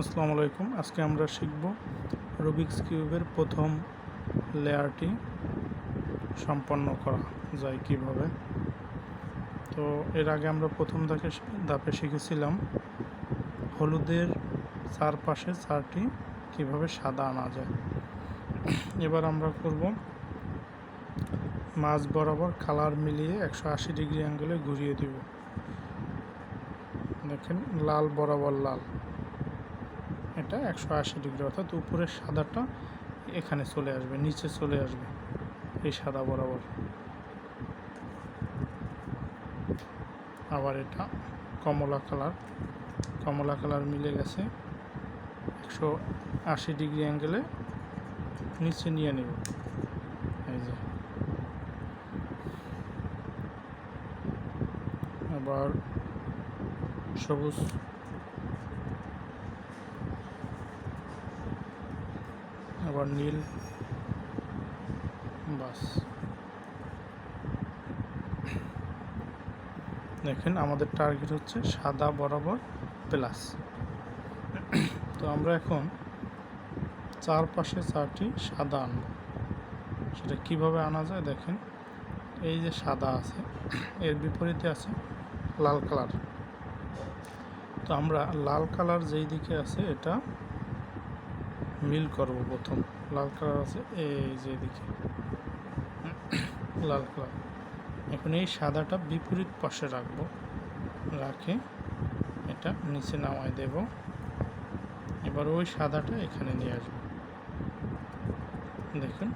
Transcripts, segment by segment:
আসসালামু আলাইকুম। আজকে আমরা শিখব রুবিক্স কিউবের প্রথম লেয়ারটি সম্পন্ন করা যায় কিভাবে। তো এর আগে আমরা প্রথম ধাপে শিখেছিলাম হলুদের চারপাশে চারটি কিভাবে সাদা আনা যায়। এবার আমরা করব মাঝ বরাবর কালার মিলিয়ে 180 ডিগ্রি অ্যাঙ্গেলে ঘুরিয়ে দিব। দেখেন লাল বরাবর লাল, এটা 180 ডিগ্রি, অর্থাৎ উপরের সাদাটা এখানে চলে আসবে, নিচে চলে আসবে এই সাদা বরাবর। আবার এটা কমলা কালার মিলে গেছে, 180 ডিগ্রি অ্যাঙ্গেলে নিচে নিয়ে নেব। এই যে আবার সবুজ, আবার নীল, বাস। দেখেন আমাদের টার্গেট হচ্ছে সাদা বরাবর প্লাস। তো আমরা এখন চারপাশে চারটি সাদা আনব। সেটা কিভাবে আনা যায় দেখেন, এই যে সাদা আছে এর বিপরীতে আছে লাল কালার। তো আমরা লাল কালার যেই দিকে আছে এটা মিল করব। প্রথম লাল কালার আছে এই যে দিকে লাল কালার, এখন এই সাদাটা বিপরীত পাশে রাখবো, রাখে এটা নিচে নামায় দেব। এবার ওই সাদাটা এখানে নিয়ে আসবো, দেখুন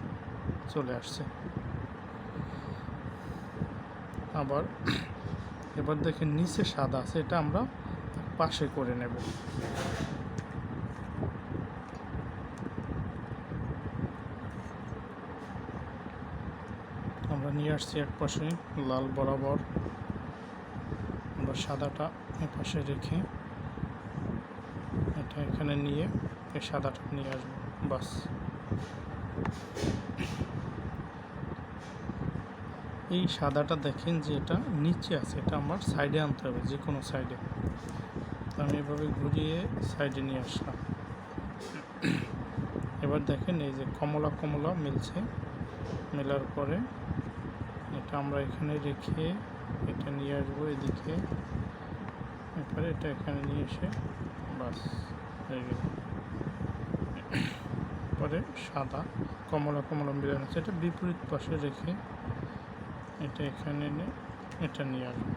চলে আসছে। আবার এবার দেখেন নিচে সাদা আছে, এটা আমরা পাশে করে নেব। আমরা নিয়ে আসছি এক পাশে লাল বরাবর, আমরা সাদাটা পাশে রেখে এটা এখানে নিয়ে এই সাদাটা নিয়ে আসবো, বাস। এই সাদাটা দেখেন যে এটা নিচে আছে, এটা আমার সাইডে আনতে হবে, যে কোনো সাইডে। তো আমি এভাবে ঘুরিয়ে সাইডে নিয়ে আসলাম। এবার দেখেন এই যে কমলা মিলছে, মেলার পরে এটা আমরা এখানে রেখে এটা নিয়ে আসবো এদিকে, এরপরে এটা এখানে নিয়ে এসে বাস হয়ে গেল। পরে সাদা কমলা মিলানো আছে, এটা বিপরীত পাশে রেখে এটা এখানে এটা নিয়ে আসবো।